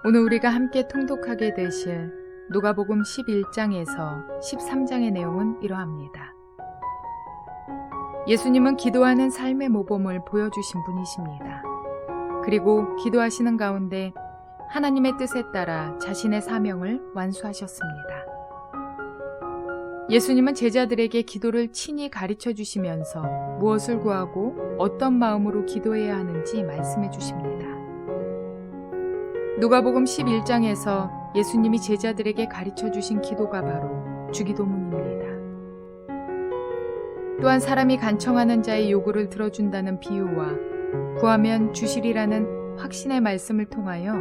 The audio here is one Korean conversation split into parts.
오늘 우리가 함께 통독하게 되실 누가복음 11장에서 13장의 내용은 이러합니다. 예수님은 기도하는 삶의 모범을 보여주신 분이십니다. 그리고 기도하시는 가운데 하나님의 뜻에 따라 자신의 사명을 완수하셨습니다. 예수님은 제자들에게 기도를 친히 가르쳐 주시면서 무엇을 구하고 어떤 마음으로 기도해야 하는지 말씀해 주십니다. 누가복음 11장에서 예수님이 제자들에게 가르쳐 주신 기도가 바로 주기도문입니다. 또한 사람이 간청하는 자의 요구를 들어준다는 비유와 구하면 주시리라는 확신의 말씀을 통하여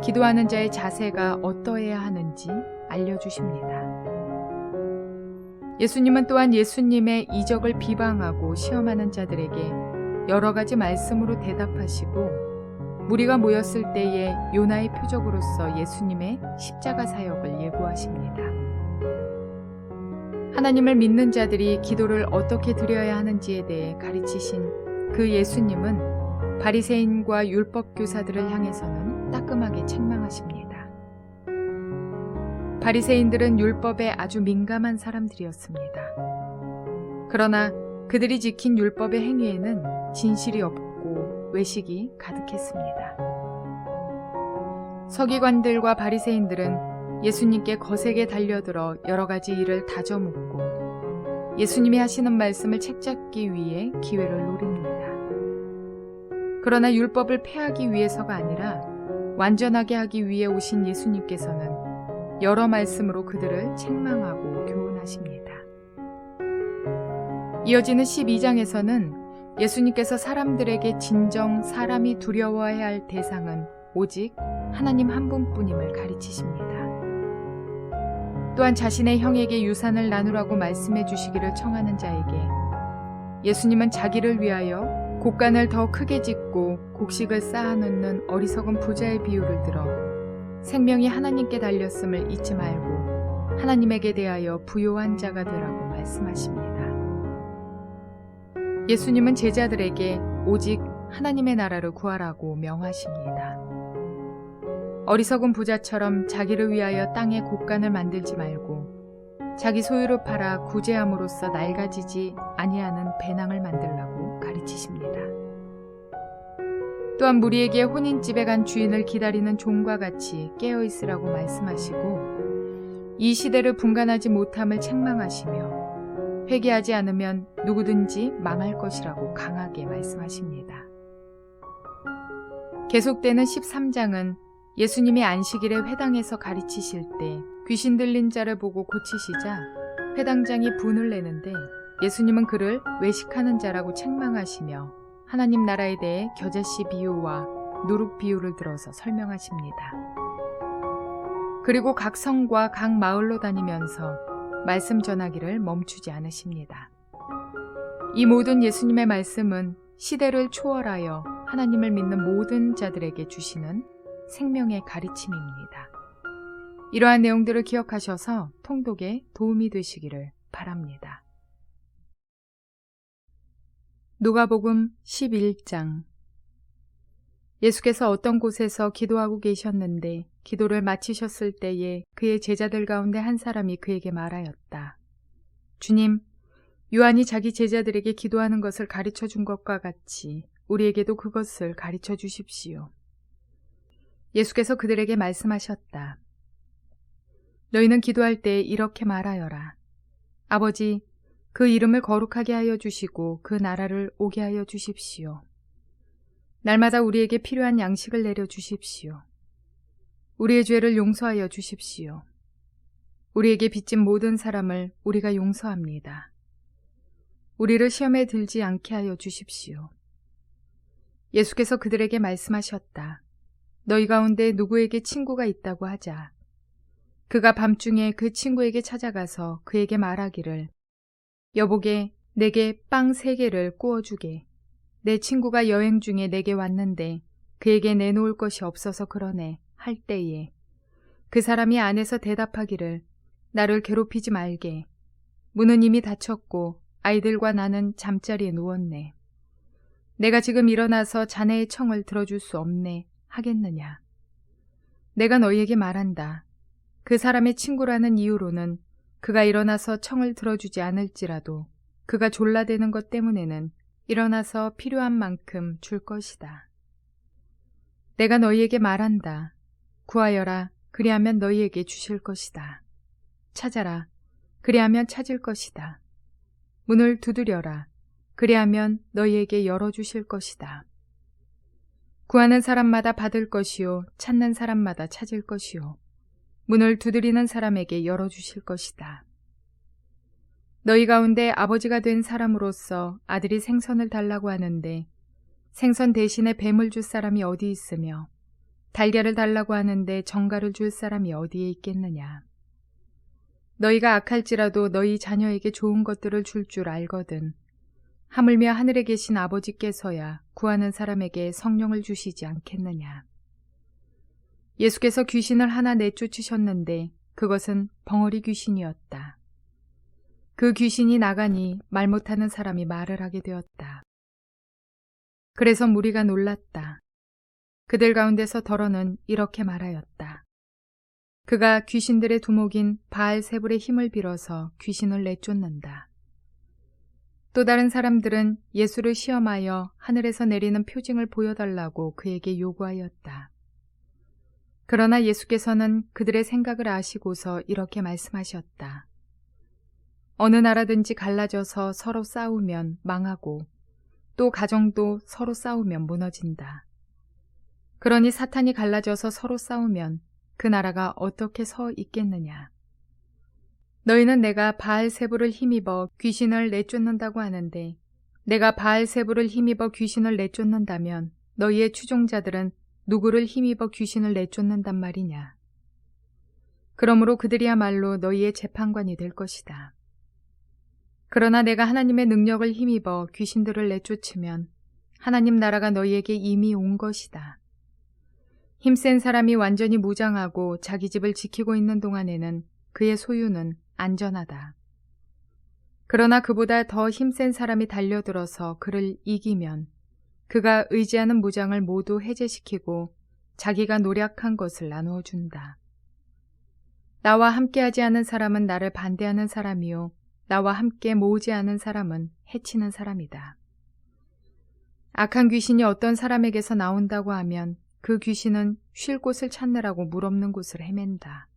기도하는 자의 자세가 어떠해야 하는지 알려주십니다. 예수님은 또한 예수님의 이적을 비방하고 시험하는 자들에게 여러 가지 말씀으로 대답하시고 무리가 모였을 때에 요나의 표적으로서 예수님의 십자가 사역을 예고하십니다. 하나님을 믿는 자들이 기도를 어떻게 드려야 하는지에 대해 가르치신 그 예수님은 바리새인과 율법 교사들을 향해서는 따끔하게 책망하십니다. 바리새인들은 율법에 아주 민감한 사람들이었습니다. 그러나 그들이 지킨 율법의 행위에는 진실이 없고 외식이 가득했습니다. 서기관들과 바리새인들은 예수님께 거세게 달려들어 여러 가지 일을 다져묻고 예수님이 하시는 말씀을 책잡기 위해 기회를 노립니다. 그러나 율법을 폐하기 위해서가 아니라 완전하게 하기 위해 오신 예수님께서는 여러 말씀으로 그들을 책망하고 교훈하십니다. 이어지는 12장에서는 예수님께서 사람들에게 진정 사람이 두려워해야 할 대상은 오직 하나님 한 분뿐임을 가르치십니다. 또한 자신의 형에게 유산을 나누라고 말씀해 주시기를 청하는 자에게 예수님은 자기를 위하여 곡간을 더 크게 짓고 곡식을 쌓아놓는 어리석은 부자의 비유를 들어 생명이 하나님께 달렸음을 잊지 말고 하나님에게 대하여 부요한 자가 되라고 말씀하십니다. 예수님은 제자들에게 오직 하나님의 나라를 구하라고 명하십니다. 어리석은 부자처럼 자기를 위하여 땅에 곡간을 만들지 말고 자기 소유를 팔아 구제함으로써 낡아지지 아니하는 배낭을 만들라고 가르치십니다. 또한 무리에게 혼인집에 간 주인을 기다리는 종과 같이 깨어있으라고 말씀하시고 이 시대를 분간하지 못함을 책망하시며 회개하지 않으면 누구든지 망할 것이라고 강하게 말씀하십니다. 계속되는 13장은 예수님이 안식일에 회당에서 가르치실 때 귀신 들린 자를 보고 고치시자 회당장이 분을 내는데 예수님은 그를 외식하는 자라고 책망하시며 하나님 나라에 대해 겨자씨 비유와 누룩 비유를 들어서 설명하십니다. 그리고 각 성과 각 마을로 다니면서 말씀 전하기를 멈추지 않으십니다. 이 모든 예수님의 말씀은 시대를 초월하여 하나님을 믿는 모든 자들에게 주시는 생명의 가르침입니다. 이러한 내용들을 기억하셔서 통독에 도움이 되시기를 바랍니다. 누가복음 11장. 예수께서 어떤 곳에서 기도하고 계셨는데 기도를 마치셨을 때에 그의 제자들 가운데 한 사람이 그에게 말하였다. 주님, 요한이 자기 제자들에게 기도하는 것을 가르쳐 준 것과 같이 우리에게도 그것을 가르쳐 주십시오. 예수께서 그들에게 말씀하셨다. 너희는 기도할 때 이렇게 말하여라. 아버지, 그 이름을 거룩하게 하여 주시고 그 나라를 오게 하여 주십시오. 날마다 우리에게 필요한 양식을 내려 주십시오. 우리의 죄를 용서하여 주십시오. 우리에게 빚진 모든 사람을 우리가 용서합니다. 우리를 시험에 들지 않게 하여 주십시오. 예수께서 그들에게 말씀하셨다. 너희 가운데 누구에게 친구가 있다고 하자. 그가 밤중에 그 친구에게 찾아가서 그에게 말하기를 여보게 내게 빵 3개를 구워주게. 내 친구가 여행 중에 내게 왔는데 그에게 내놓을 것이 없어서 그러네 할 때에 그 사람이 안에서 대답하기를 나를 괴롭히지 말게. 문은 이미 닫혔고 아이들과 나는 잠자리에 누웠네. 내가 지금 일어나서 자네의 청을 들어줄 수 없네 하겠느냐. 내가 너희에게 말한다. 그 사람의 친구라는 이유로는 그가 일어나서 청을 들어주지 않을지라도 그가 졸라대는 것 때문에는 일어나서 필요한 만큼 줄 것이다. 내가 너희에게 말한다. 구하여라. 그리하면 너희에게 주실 것이다. 찾아라. 그리하면 찾을 것이다. 문을 두드려라. 그리하면 너희에게 열어주실 것이다. 구하는 사람마다 받을 것이요. 찾는 사람마다 찾을 것이요. 문을 두드리는 사람에게 열어주실 것이다. 너희 가운데 아버지가 된 사람으로서 아들이 생선을 달라고 하는데 생선 대신에 뱀을 줄 사람이 어디 있으며 달걀을 달라고 하는데 정갈을 줄 사람이 어디에 있겠느냐. 너희가 악할지라도 너희 자녀에게 좋은 것들을 줄 줄 알거든. 하물며 하늘에 계신 아버지께서야 구하는 사람에게 성령을 주시지 않겠느냐. 예수께서 귀신을 하나 내쫓으셨는데 그것은 벙어리 귀신이었다. 그 귀신이 나가니 말 못하는 사람이 말을 하게 되었다. 그래서 무리가 놀랐다. 그들 가운데서 더러는 이렇게 말하였다. 그가 귀신들의 두목인 바알세불의 힘을 빌어서 귀신을 내쫓는다. 또 다른 사람들은 예수를 시험하여 하늘에서 내리는 표징을 보여달라고 그에게 요구하였다. 그러나 예수께서는 그들의 생각을 아시고서 이렇게 말씀하셨다. 어느 나라든지 갈라져서 서로 싸우면 망하고 또 가정도 서로 싸우면 무너진다. 그러니 사탄이 갈라져서 서로 싸우면 그 나라가 어떻게 서 있겠느냐. 너희는 내가 바알세불을 힘입어 귀신을 내쫓는다고 하는데 내가 바알세불을 힘입어 귀신을 내쫓는다면 너희의 추종자들은 누구를 힘입어 귀신을 내쫓는단 말이냐. 그러므로 그들이야말로 너희의 재판관이 될 것이다. 그러나 내가 하나님의 능력을 힘입어 귀신들을 내쫓으면 하나님 나라가 너희에게 이미 온 것이다. 힘센 사람이 완전히 무장하고 자기 집을 지키고 있는 동안에는 그의 소유는 안전하다. 그러나 그보다 더 힘센 사람이 달려들어서 그를 이기면 그가 의지하는 무장을 모두 해제시키고 자기가 노력한 것을 나누어 준다. 나와 함께하지 않은 사람은 나를 반대하는 사람이요 나와 함께 모으지 않은 사람은 해치는 사람이다. 악한 귀신이 어떤 사람에게서 나온다고 하면 그 귀신은 쉴 곳을 찾느라고 물 없는 곳을 헤맨다.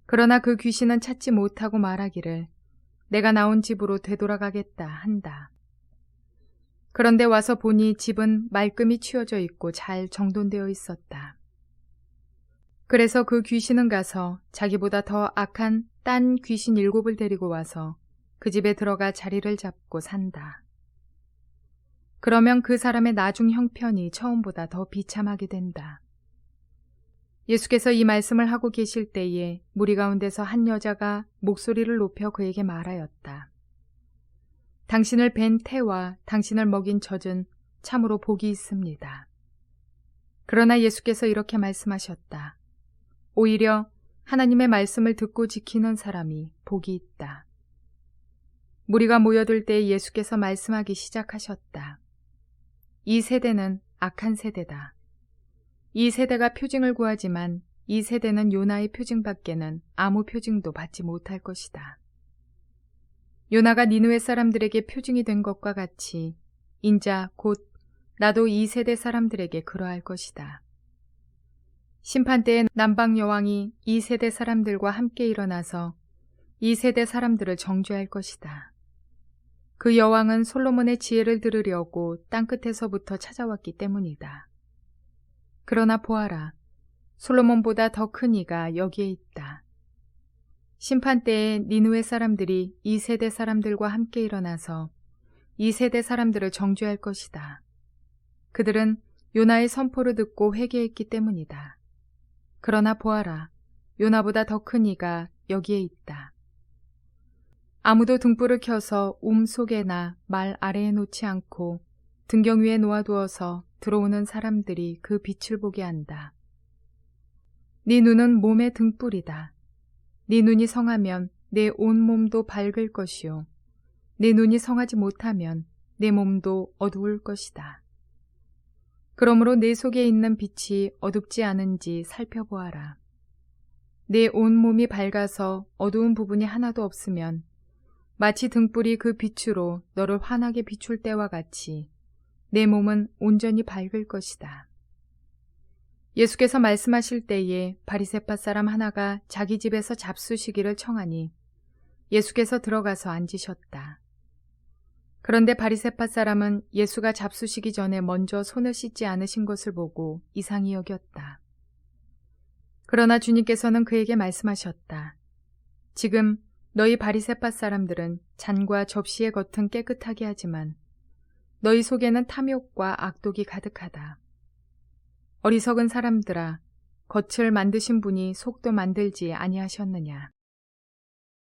그러나 그 귀신은 찾지 못하고 말하기를 내가 나온 집으로 되돌아가겠다 한다. 그런데 와서 보니 집은 말끔히 치워져 있고 잘 정돈되어 있었다. 그래서 그 귀신은 가서 자기보다 더 악한 딴 귀신 7을 데리고 와서 그 집에 들어가 자리를 잡고 산다. 그러면 그 사람의 나중 형편이 처음보다 더 비참하게 된다. 예수께서 이 말씀을 하고 계실 때에 무리 가운데서 한 여자가 목소리를 높여 그에게 말하였다. 당신을 뵌 태와 당신을 먹인 젖은 참으로 복이 있습니다. 그러나 예수께서 이렇게 말씀하셨다. 오히려 하나님의 말씀을 듣고 지키는 사람이 복이 있다. 무리가 모여들 때 예수께서 말씀하기 시작하셨다. 이 세대는 악한 세대다. 이 세대가 표징을 구하지만 이 세대는 요나의 표징밖에는 아무 표징도 받지 못할 것이다. 요나가 니느웨 사람들에게 표징이 된 것과 같이 인자 곧 나도 이 세대 사람들에게 그러할 것이다. 심판 때에 남방 여왕이 이 세대 사람들과 함께 일어나서 이 세대 사람들을 정죄할 것이다. 그 여왕은 솔로몬의 지혜를 들으려고 땅끝에서부터 찾아왔기 때문이다. 그러나 보아라, 솔로몬보다 더 큰 이가 여기에 있다. 심판 때에 니느웨 사람들이 이 세대 사람들과 함께 일어나서 이 세대 사람들을 정죄할 것이다. 그들은 요나의 선포를 듣고 회개했기 때문이다. 그러나 보아라, 요나보다 더 큰 이가 여기에 있다. 아무도 등불을 켜서 속에나 말 아래에 놓지 않고 등경 위에 놓아두어서 들어오는 사람들이 그 빛을 보게 한다. 네 눈은 몸의 등불이다. 네 눈이 성하면 내 온 몸도 밝을 것이요. 네 눈이 성하지 못하면 내 몸도 어두울 것이다. 그러므로 내 속에 있는 빛이 어둡지 않은지 살펴보아라. 내 온몸이 밝아서 어두운 부분이 하나도 없으면 마치 등불이 그 빛으로 너를 환하게 비출 때와 같이 내 몸은 온전히 밝을 것이다. 예수께서 말씀하실 때에 바리새파 사람 하나가 자기 집에서 잡수시기를 청하니 예수께서 들어가서 앉으셨다. 그런데 바리새파 사람은 예수가 잡수시기 전에 먼저 손을 씻지 않으신 것을 보고 이상히 여겼다. 그러나 주님께서는 그에게 말씀하셨다. 지금 너희 바리새파 사람들은 잔과 접시의 겉은 깨끗하게 하지만 너희 속에는 탐욕과 악독이 가득하다. 어리석은 사람들아, 겉을 만드신 분이 속도 만들지 아니하셨느냐.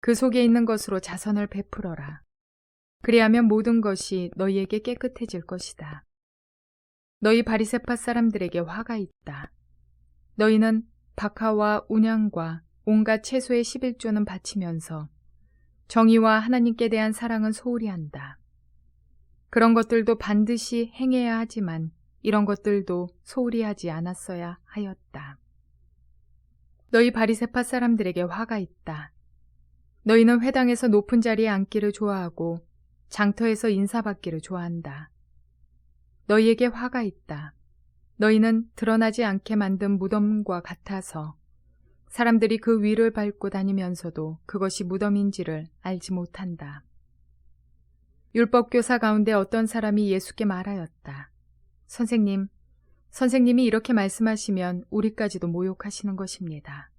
그 속에 있는 것으로 자선을 베풀어라. 그리하면 모든 것이 너희에게 깨끗해질 것이다. 너희 바리새파 사람들에게 화가 있다. 너희는 박하와 운양과 온갖 채소의 11조는 바치면서 정의와 하나님께 대한 사랑은 소홀히 한다. 그런 것들도 반드시 행해야 하지만 이런 것들도 소홀히 하지 않았어야 하였다. 너희 바리새파 사람들에게 화가 있다. 너희는 회당에서 높은 자리에 앉기를 좋아하고 장터에서 인사받기를 좋아한다. 너희에게 화가 있다. 너희는 드러나지 않게 만든 무덤과 같아서 사람들이 그 위를 밟고 다니면서도 그것이 무덤인지를 알지 못한다. 율법교사 가운데 어떤 사람이 예수께 말하였다. 선생님이 이렇게 말씀하시면 우리까지도 모욕하시는 것입니다.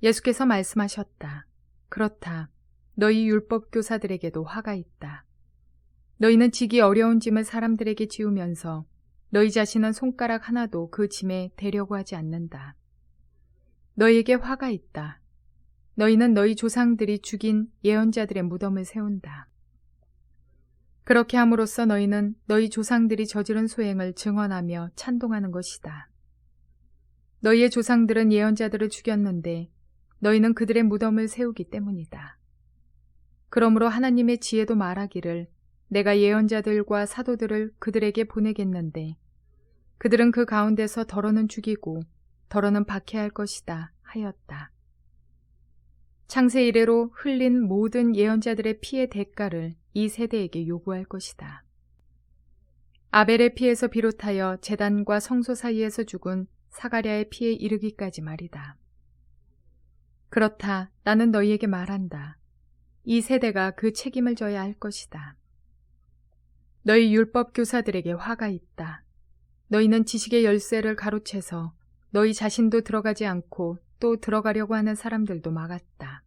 예수께서 말씀하셨다. 그렇다. 너희 율법교사들에게도 화가 있다. 너희는 지기 어려운 짐을 사람들에게 지우면서 너희 자신은 손가락 하나도 그 짐에 대려고 하지 않는다. 너희에게 화가 있다. 너희는 너희 조상들이 죽인 예언자들의 무덤을 세운다. 그렇게 함으로써 너희는 너희 조상들이 저지른 소행을 증언하며 찬동하는 것이다. 너희의 조상들은 예언자들을 죽였는데 너희는 그들의 무덤을 세우기 때문이다. 그러므로 하나님의 지혜도 말하기를 내가 예언자들과 사도들을 그들에게 보내겠는데 그들은 그 가운데서 더러는 죽이고 더러는 박해할 것이다 하였다. 창세 이래로 흘린 모든 예언자들의 피의 대가를 이 세대에게 요구할 것이다. 아벨의 피에서 비롯하여 제단과 성소 사이에서 죽은 사가랴의 피에 이르기까지 말이다. 그렇다. 나는 너희에게 말한다. 이 세대가 그 책임을 져야 할 것이다. 너희 율법 교사들에게 화가 있다. 너희는 지식의 열쇠를 가로채서 너희 자신도 들어가지 않고 또 들어가려고 하는 사람들도 막았다.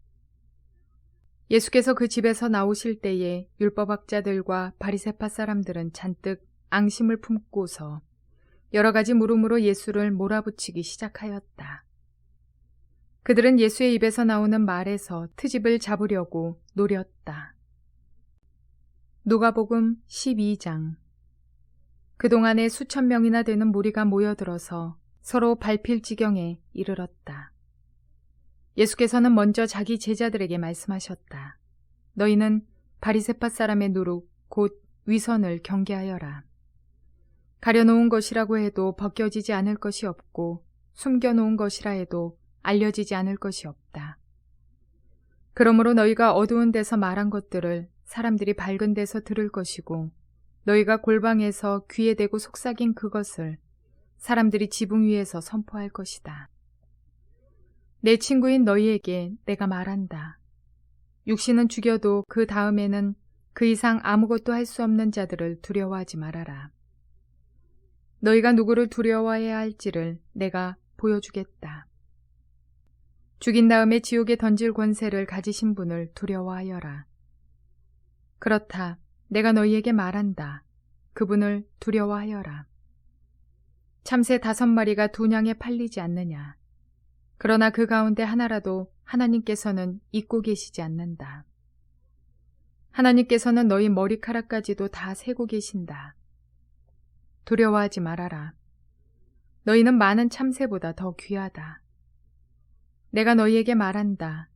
예수께서 그 집에서 나오실 때에 율법학자들과 바리새파 사람들은 잔뜩 앙심을 품고서 여러 가지 물음으로 예수를 몰아붙이기 시작하였다. 그들은 예수의 입에서 나오는 말에서 트집을 잡으려고 노렸다. 누가복음 12장. 그동안에 수천 명이나 되는 무리가 모여들어서 서로 밟힐 지경에 이르렀다. 예수께서는 먼저 자기 제자들에게 말씀하셨다. 너희는 바리새파 사람의 누룩 곧 위선을 경계하여라. 가려놓은 것이라고 해도 벗겨지지 않을 것이 없고 숨겨놓은 것이라 해도 알려지지 않을 것이 없다. 그러므로 너희가 어두운 데서 말한 것들을 사람들이 밝은 데서 들을 것이고 너희가 골방에서 귀에 대고 속삭인 그것을 사람들이 지붕 위에서 선포할 것이다. 내 친구인 너희에게 내가 말한다. 육신은 죽여도 그 다음에는 그 이상 아무것도 할 수 없는 자들을 두려워하지 말아라. 너희가 누구를 두려워해야 할지를 내가 보여주겠다. 죽인 다음에 지옥에 던질 권세를 가지신 분을 두려워하여라. 그렇다. 내가 너희에게 말한다. 그분을 두려워하여라. 참새 5마리가 2냥에 팔리지 않느냐. 그러나 그 가운데 하나라도 하나님께서는 잊고 계시지 않는다. 하나님께서는 너희 머리카락까지도 다 세고 계신다. 두려워하지 말아라. 너희는 많은 참새보다 더 귀하다. 내가 너희에게 말한다.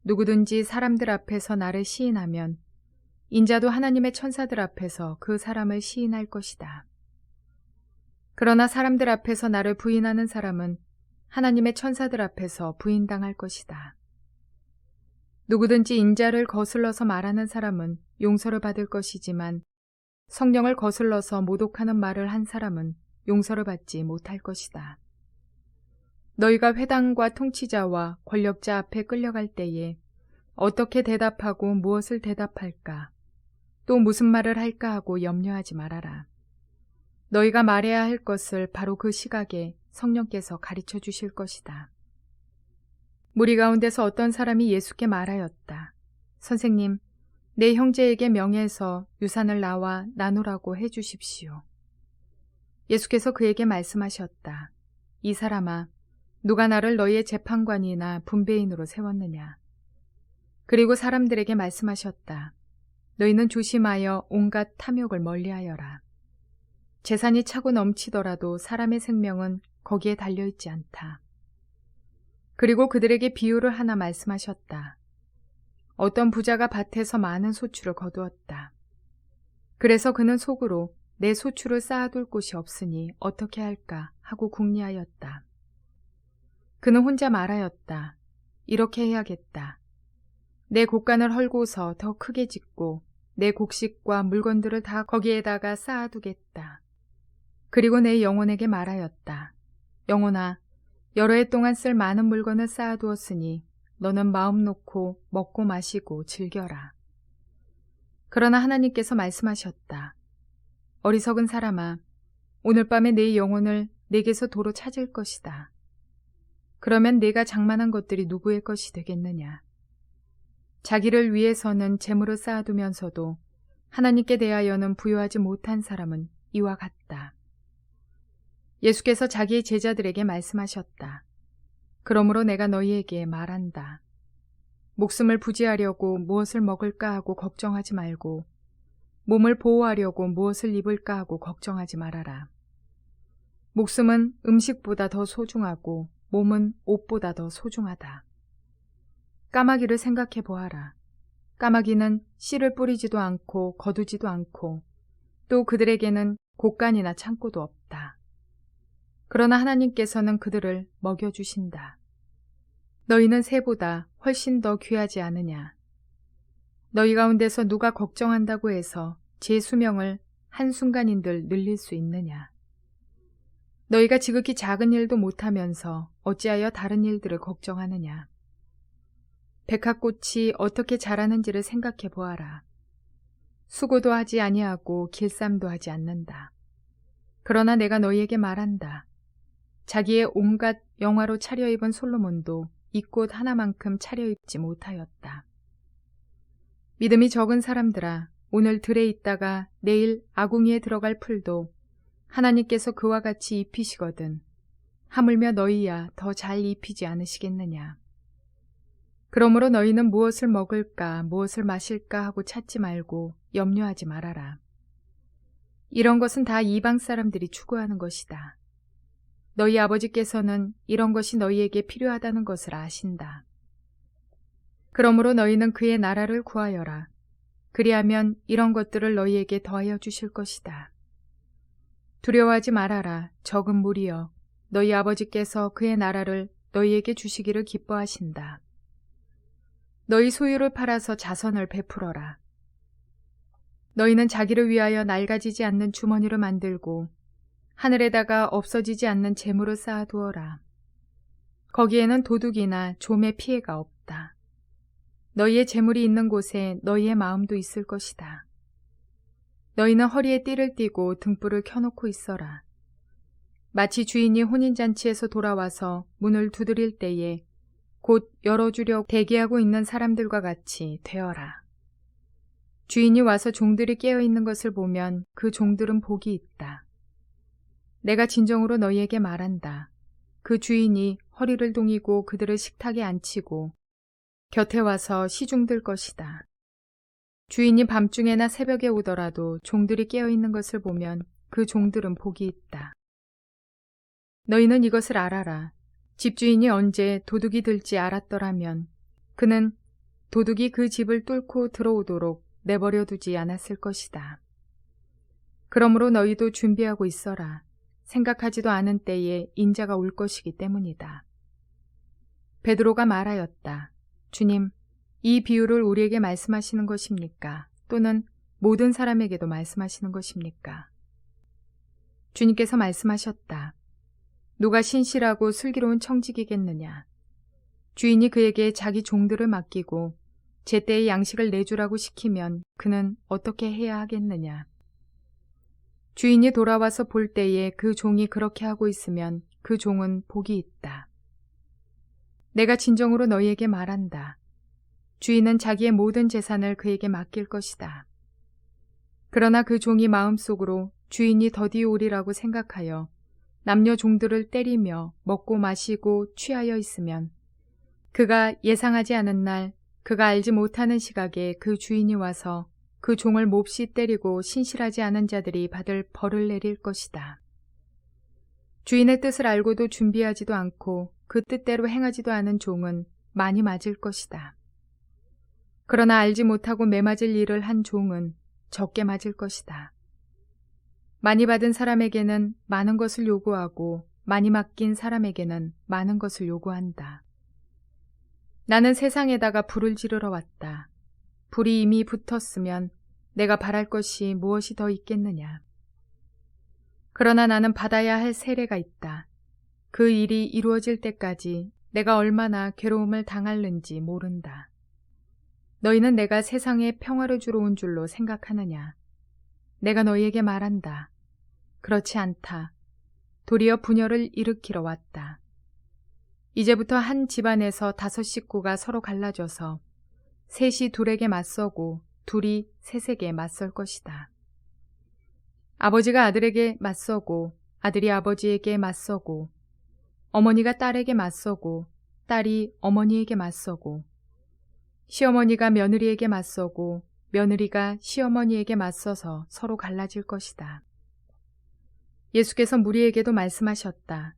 누구든지 사람들 앞에서 나를 시인하면 인자도 하나님의 천사들 앞에서 그 사람을 시인할 것이다. 그러나 사람들 앞에서 나를 부인하는 사람은 하나님의 천사들 앞에서 부인당할 것이다. 누구든지 인자를 거슬러서 말하는 사람은 용서를 받을 것이지만 성령을 거슬러서 모독하는 말을 한 사람은 용서를 받지 못할 것이다. 너희가 회당과 통치자와 권력자 앞에 끌려갈 때에 어떻게 대답하고 무엇을 대답할까, 또 무슨 말을 할까 하고 염려하지 말아라. 너희가 말해야 할 것을 바로 그 시각에 성령께서 가르쳐 주실 것이다. 무리 가운데서 어떤 사람이 예수께 말하였다. 선생님, 내 형제에게 명해서 유산을 나와 나누라고 해 주십시오. 예수께서 그에게 말씀하셨다. 이 사람아, 누가 나를 너희의 재판관이나 분배인으로 세웠느냐? 그리고 사람들에게 말씀하셨다. 너희는 조심하여 온갖 탐욕을 멀리하여라. 재산이 차고 넘치더라도 사람의 생명은 거기에 달려있지 않다. 그리고 그들에게 비유를 하나 말씀하셨다. 어떤 부자가 밭에서 많은 소출을 거두었다. 그래서 그는 속으로 내 소출을 쌓아둘 곳이 없으니 어떻게 할까 하고 궁리하였다. 그는 혼자 말하였다. 이렇게 해야겠다. 내 곡간을 헐고서 더 크게 짓고 내 곡식과 물건들을 다 거기에다가 쌓아두겠다. 그리고 내 영혼에게 말하였다. 영혼아, 여러 해 동안 쓸 많은 물건을 쌓아두었으니 너는 마음 놓고 먹고 마시고 즐겨라. 그러나 하나님께서 말씀하셨다. 어리석은 사람아, 오늘 밤에 내 영혼을 내게서 도로 찾을 것이다. 그러면 내가 장만한 것들이 누구의 것이 되겠느냐? 자기를 위해서는 재물을 쌓아두면서도 하나님께 대하여는 부여하지 못한 사람은 이와 같다. 예수께서 자기의 제자들에게 말씀하셨다. 그러므로 내가 너희에게 말한다. 목숨을 부지하려고 무엇을 먹을까 하고 걱정하지 말고 몸을 보호하려고 무엇을 입을까 하고 걱정하지 말아라. 목숨은 음식보다 더 소중하고 몸은 옷보다 더 소중하다. 까마귀를 생각해 보아라. 까마귀는 씨를 뿌리지도 않고 거두지도 않고 또 그들에게는 곡간이나 창고도 없다. 그러나 하나님께서는 그들을 먹여주신다. 너희는 새보다 훨씬 더 귀하지 않으냐? 너희 가운데서 누가 걱정한다고 해서 제 수명을 한순간인들 늘릴 수 있느냐? 너희가 지극히 작은 일도 못하면서 어찌하여 다른 일들을 걱정하느냐? 백합꽃이 어떻게 자라는지를 생각해 보아라. 수고도 하지 아니하고 길쌈도 하지 않는다. 그러나 내가 너희에게 말한다. 자기의 온갖 영화로 차려입은 솔로몬도 이 꽃 하나만큼 차려입지 못하였다. 믿음이 적은 사람들아, 오늘 들에 있다가 내일 아궁이에 들어갈 풀도 하나님께서 그와 같이 입히시거든 하물며 너희야 더 잘 입히지 않으시겠느냐. 그러므로 너희는 무엇을 먹을까 무엇을 마실까 하고 찾지 말고 염려하지 말아라. 이런 것은 다 이방 사람들이 추구하는 것이다. 너희 아버지께서는 이런 것이 너희에게 필요하다는 것을 아신다. 그러므로 너희는 그의 나라를 구하여라. 그리하면 이런 것들을 너희에게 더하여 주실 것이다. 두려워하지 말아라. 적은 무리여. 너희 아버지께서 그의 나라를 너희에게 주시기를 기뻐하신다. 너희 소유를 팔아서 자선을 베풀어라. 너희는 자기를 위하여 낡아지지 않는 주머니를 만들고 하늘에다가 없어지지 않는 재물을 쌓아두어라. 거기에는 도둑이나 좀의 피해가 없다. 너희의 재물이 있는 곳에 너희의 마음도 있을 것이다. 너희는 허리에 띠를 띠고 등불을 켜놓고 있어라. 마치 주인이 혼인잔치에서 돌아와서 문을 두드릴 때에 곧 열어주려 대기하고 있는 사람들과 같이 되어라. 주인이 와서 종들이 깨어있는 것을 보면 그 종들은 복이 있다. 내가 진정으로 너희에게 말한다. 그 주인이 허리를 동이고 그들을 식탁에 앉히고 곁에 와서 시중들 것이다. 주인이 밤중에나 새벽에 오더라도 종들이 깨어있는 것을 보면 그 종들은 복이 있다. 너희는 이것을 알아라. 집주인이 언제 도둑이 들지 알았더라면 그는 도둑이 그 집을 뚫고 들어오도록 내버려 두지 않았을 것이다. 그러므로 너희도 준비하고 있어라. 생각하지도 않은 때에 인자가 올 것이기 때문이다. 베드로가 말하였다. 주님, 이 비유를 우리에게 말씀하시는 것입니까? 또는 모든 사람에게도 말씀하시는 것입니까? 주님께서 말씀하셨다. 누가 신실하고 슬기로운 청직이겠느냐? 주인이 그에게 자기 종들을 맡기고 제때의 양식을 내주라고 시키면 그는 어떻게 해야 하겠느냐? 주인이 돌아와서 볼 때에 그 종이 그렇게 하고 있으면 그 종은 복이 있다. 내가 진정으로 너희에게 말한다. 주인은 자기의 모든 재산을 그에게 맡길 것이다. 그러나 그 종이 마음속으로 주인이 더디 오리라고 생각하여 남녀 종들을 때리며 먹고 마시고 취하여 있으면 그가 예상하지 않은 날 그가 알지 못하는 시각에 그 주인이 와서 그 종을 몹시 때리고 신실하지 않은 자들이 받을 벌을 내릴 것이다. 주인의 뜻을 알고도 준비하지도 않고 그 뜻대로 행하지도 않은 종은 많이 맞을 것이다. 그러나 알지 못하고 매맞을 일을 한 종은 적게 맞을 것이다. 많이 받은 사람에게는 많은 것을 요구하고 많이 맡긴 사람에게는 많은 것을 요구한다. 나는 세상에다가 불을 지르러 왔다. 불이 이미 붙었으면 내가 바랄 것이 무엇이 더 있겠느냐. 그러나 나는 받아야 할 세례가 있다. 그 일이 이루어질 때까지 내가 얼마나 괴로움을 당할는지 모른다. 너희는 내가 세상에 평화를 주러 온 줄로 생각하느냐. 내가 너희에게 말한다. 그렇지 않다. 도리어 분열을 일으키러 왔다. 이제부터 한 집안에서 5 식구가 서로 갈라져서 셋이 둘에게 맞서고 둘이 셋에게 맞설 것이다. 아버지가 아들에게 맞서고 아들이 아버지에게 맞서고 어머니가 딸에게 맞서고 딸이 어머니에게 맞서고 시어머니가 며느리에게 맞서고 며느리가 시어머니에게 맞서서 서로 갈라질 것이다. 예수께서 무리에게도 말씀하셨다.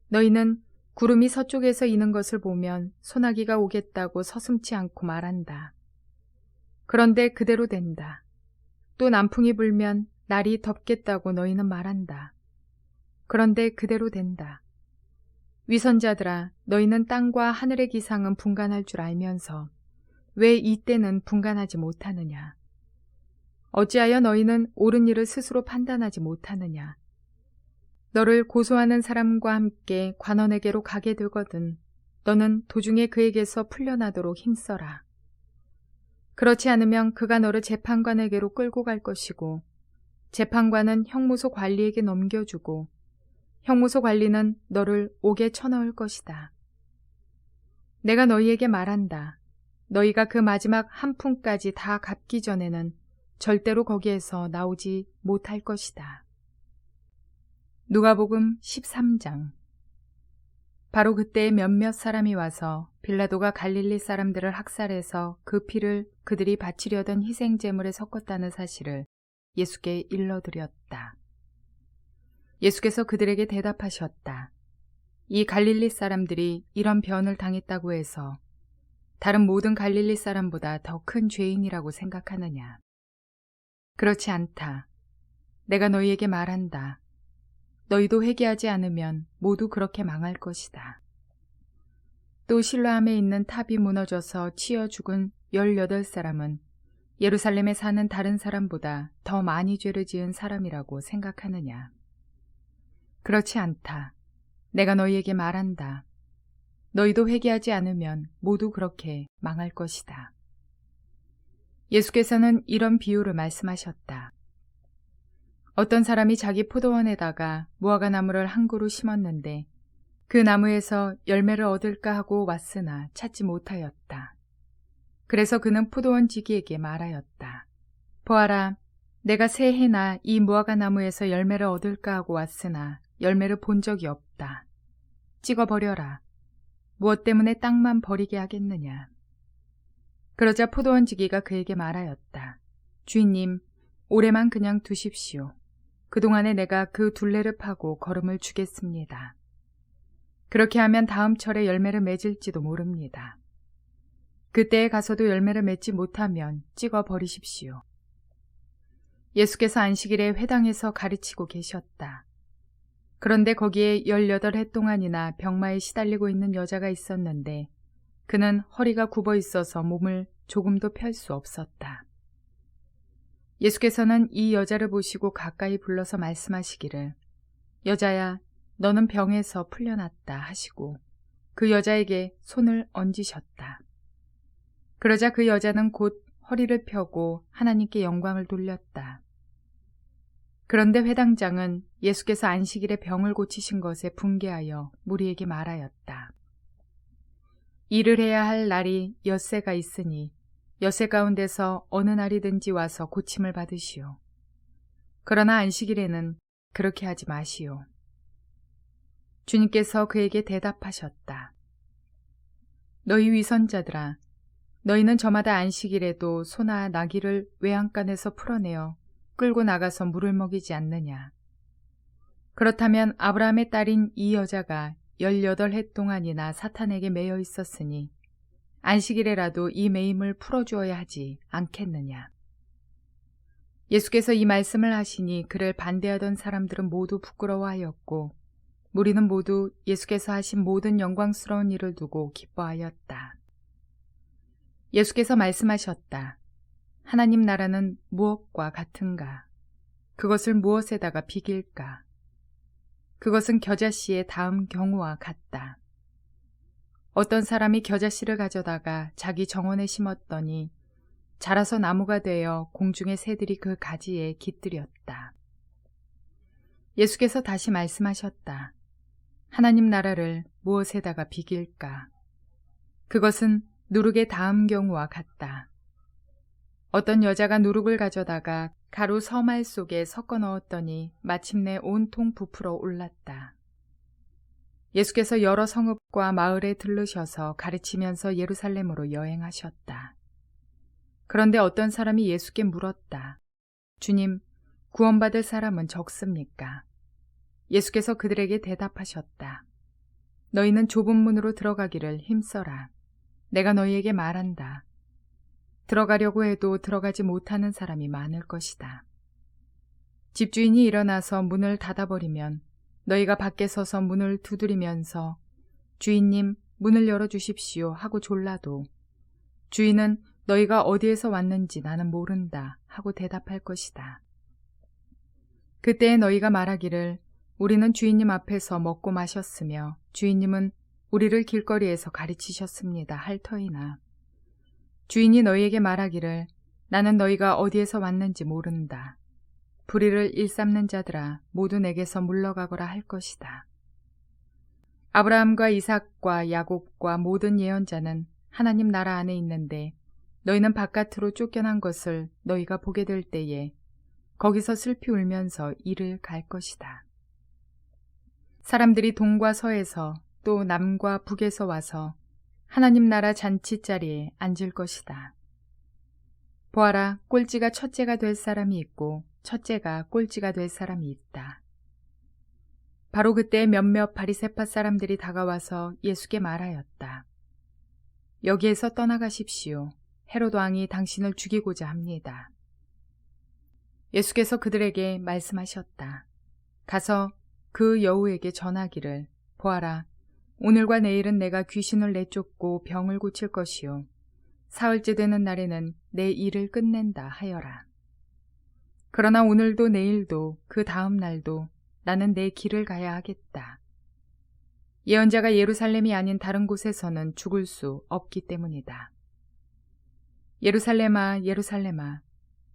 너희는 구름이 서쪽에서 이는 것을 보면 소나기가 오겠다고 서슴지 않고 말한다. 그런데 그대로 된다. 또 남풍이 불면 날이 덥겠다고 너희는 말한다. 그런데 그대로 된다. 위선자들아, 너희는 땅과 하늘의 기상은 분간할 줄 알면서 왜 이때는 분간하지 못하느냐? 어찌하여 너희는 옳은 일을 스스로 판단하지 못하느냐? 너를 고소하는 사람과 함께 관원에게로 가게 되거든 너는 도중에 그에게서 풀려나도록 힘써라. 그렇지 않으면 그가 너를 재판관에게로 끌고 갈 것이고 재판관은 형무소 관리에게 넘겨주고 형무소 관리는 너를 옥에 쳐넣을 것이다. 내가 너희에게 말한다. 너희가 그 마지막 한 푼까지 다 갚기 전에는 절대로 거기에서 나오지 못할 것이다. 누가복음 13장. 바로 그때 몇몇 사람이 와서 빌라도가 갈릴리 사람들을 학살해서 그 피를 그들이 바치려던 희생제물에 섞었다는 사실을 예수께 일러드렸다. 예수께서 그들에게 대답하셨다. 이 갈릴리 사람들이 이런 변을 당했다고 해서 다른 모든 갈릴리 사람보다 더 큰 죄인이라고 생각하느냐? 그렇지 않다. 내가 너희에게 말한다. 너희도 회개하지 않으면 모두 그렇게 망할 것이다. 또 실로암에 있는 탑이 무너져서 치여 죽은 18사람은 예루살렘에 사는 다른 사람보다 더 많이 죄를 지은 사람이라고 생각하느냐? 그렇지 않다. 내가 너희에게 말한다. 너희도 회개하지 않으면 모두 그렇게 망할 것이다. 예수께서는 이런 비유를 말씀하셨다. 어떤 사람이 자기 포도원에다가 무화과 나무를 한 그루 심었는데 그 나무에서 열매를 얻을까 하고 왔으나 찾지 못하였다. 그래서 그는 포도원 지기에게 말하였다. 보아라, 내가 새해나 이 무화과 나무에서 열매를 얻을까 하고 왔으나 열매를 본 적이 없다. 찍어버려라. 무엇 때문에 땅만 버리게 하겠느냐. 그러자 포도원 지기가 그에게 말하였다. 주인님, 올해만 그냥 두십시오. 그동안에 내가 그 둘레를 파고 거름을 주겠습니다. 그렇게 하면 다음 철에 열매를 맺을지도 모릅니다. 그때에 가서도 열매를 맺지 못하면 찍어버리십시오. 예수께서 안식일에 회당에서 가르치고 계셨다. 그런데 거기에 18해 동안이나 병마에 시달리고 있는 여자가 있었는데 그는 허리가 굽어 있어서 몸을 조금도 펼 수 없었다. 예수께서는 이 여자를 보시고 가까이 불러서 말씀하시기를 여자야, 너는 병에서 풀려났다 하시고 그 여자에게 손을 얹으셨다. 그러자 그 여자는 곧 허리를 펴고 하나님께 영광을 돌렸다. 그런데 회당장은 예수께서 안식일에 병을 고치신 것에 분개하여 무리에게 말하였다. 일을 해야 할 날이 엿새가 있으니 엿새 가운데서 어느 날이든지 와서 고침을 받으시오. 그러나 안식일에는 그렇게 하지 마시오. 주님께서 그에게 대답하셨다. 너희 위선자들아, 너희는 저마다 안식일에도 소나 나귀를 외양간에서 풀어내어 끌고 나가서 물을 먹이지 않느냐. 그렇다면 아브라함의 딸인 이 여자가 18해 동안이나 사탄에게 매여 있었으니 안식일에라도 이 매임을 풀어주어야 하지 않겠느냐. 예수께서 이 말씀을 하시니 그를 반대하던 사람들은 모두 부끄러워하였고 무리는 모두 예수께서 하신 모든 영광스러운 일을 두고 기뻐하였다. 예수께서 말씀하셨다. 하나님 나라는 무엇과 같은가? 그것을 무엇에다가 비길까? 그것은 겨자씨의 다음 경우와 같다. 어떤 사람이 겨자씨를 가져다가 자기 정원에 심었더니 자라서 나무가 되어 공중의 새들이 그 가지에 깃들였다. 예수께서 다시 말씀하셨다. 하나님 나라를 무엇에다가 비길까? 그것은 누룩의 다음 경우와 같다. 어떤 여자가 누룩을 가져다가 가루 서말 속에 섞어 넣었더니 마침내 온통 부풀어 올랐다. 예수께서 여러 성읍과 마을에 들르셔서 가르치면서 예루살렘으로 여행하셨다. 그런데 어떤 사람이 예수께 물었다. 주님, 구원받을 사람은 적습니까? 예수께서 그들에게 대답하셨다. 너희는 좁은 문으로 들어가기를 힘써라. 내가 너희에게 말한다. 들어가려고 해도 들어가지 못하는 사람이 많을 것이다. 집주인이 일어나서 문을 닫아버리면 너희가 밖에 서서 문을 두드리면서 주인님, 문을 열어주십시오 하고 졸라도 주인은 너희가 어디에서 왔는지 나는 모른다 하고 대답할 것이다. 그때에 너희가 말하기를 우리는 주인님 앞에서 먹고 마셨으며 주인님은 우리를 길거리에서 가르치셨습니다 할 터이나 주인이 너희에게 말하기를 나는 너희가 어디에서 왔는지 모른다. 불의를 일삼는 자들아 모두 내게서 물러가거라 할 것이다. 아브라함과 이삭과 야곱과 모든 예언자는 하나님 나라 안에 있는데 너희는 바깥으로 쫓겨난 것을 너희가 보게 될 때에 거기서 슬피 울면서 이를 갈 것이다. 사람들이 동과 서에서 또 남과 북에서 와서 하나님 나라 잔치자리에 앉을 것이다. 보아라, 꼴찌가 첫째가 될 사람이 있고 첫째가 꼴찌가 될 사람이 있다. 바로 그때 몇몇 바리새파 사람들이 다가와서 예수께 말하였다. 여기에서 떠나가십시오. 헤롯 왕이 당신을 죽이고자 합니다. 예수께서 그들에게 말씀하셨다. 가서 그 여우에게 전하기를 보아라, 오늘과 내일은 내가 귀신을 내쫓고 병을 고칠 것이요 사흘째 되는 날에는 내 일을 끝낸다 하여라. 그러나 오늘도 내일도 그 다음 날도 나는 내 길을 가야 하겠다. 예언자가 예루살렘이 아닌 다른 곳에서는 죽을 수 없기 때문이다. 예루살렘아, 예루살렘아,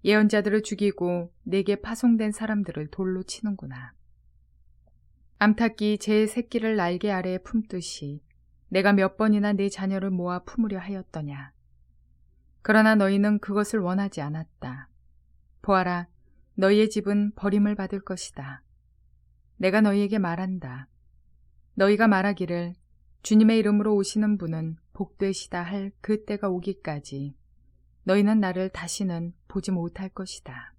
예언자들을 죽이고 내게 파송된 사람들을 돌로 치는구나. 암탉이 제 새끼를 날개 아래에 품듯이 내가 몇 번이나 내 자녀를 모아 품으려 하였더냐. 그러나 너희는 그것을 원하지 않았다. 보아라, 너희의 집은 버림을 받을 것이다. 내가 너희에게 말한다. 너희가 말하기를 주님의 이름으로 오시는 분은 복되시다 할 그 때가 오기까지 너희는 나를 다시는 보지 못할 것이다.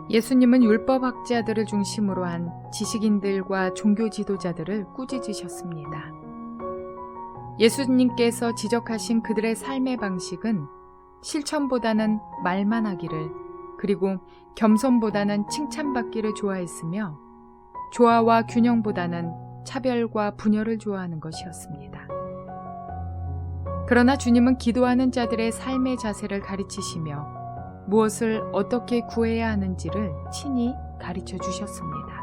예수님은 율법학자들을 중심으로 한 지식인들과 종교 지도자들을 꾸짖으셨습니다. 예수님께서 지적하신 그들의 삶의 방식은 실천보다는 말만 하기를 그리고 겸손보다는 칭찬받기를 좋아했으며 조화와 균형보다는 차별과 분열을 좋아하는 것이었습니다. 그러나 주님은 기도하는 자들의 삶의 자세를 가르치시며 무엇을 어떻게 구해야 하는지를 친히 가르쳐 주셨습니다.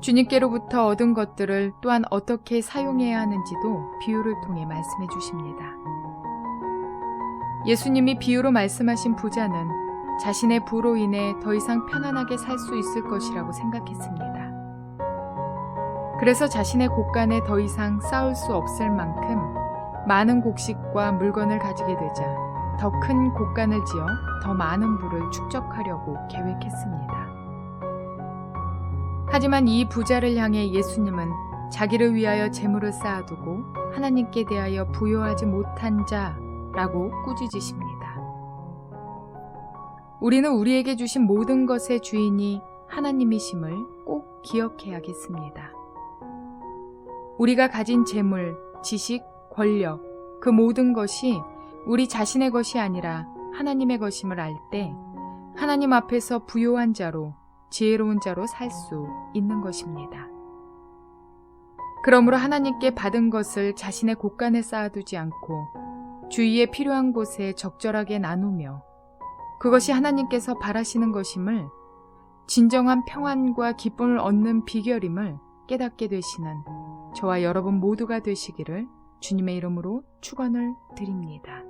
주님께로부터 얻은 것들을 또한 어떻게 사용해야 하는지도 비유를 통해 말씀해 주십니다. 예수님이 비유로 말씀하신 부자는 자신의 부로 인해 더 이상 편안하게 살 수 있을 것이라고 생각했습니다. 그래서 자신의 곳간에 더 이상 쌓을 수 없을 만큼 많은 곡식과 물건을 가지게 되자 더 큰 곳간을 지어 더 많은 부를 축적하려고 계획했습니다. 하지만 이 부자를 향해 예수님은 자기를 위하여 재물을 쌓아두고 하나님께 대하여 부여하지 못한 자라고 꾸짖으십니다. 우리는 우리에게 주신 모든 것의 주인이 하나님이심을 꼭 기억해야겠습니다. 우리가 가진 재물, 지식, 권력, 그 모든 것이 우리 자신의 것이 아니라 하나님의 것임을 알 때 하나님 앞에서 부요한 자로, 지혜로운 자로 살 수 있는 것입니다. 그러므로 하나님께 받은 것을 자신의 곳간에 쌓아두지 않고 주위에 필요한 곳에 적절하게 나누며 그것이 하나님께서 바라시는 것임을, 진정한 평안과 기쁨을 얻는 비결임을 깨닫게 되시는 저와 여러분 모두가 되시기를 주님의 이름으로 축원을 드립니다.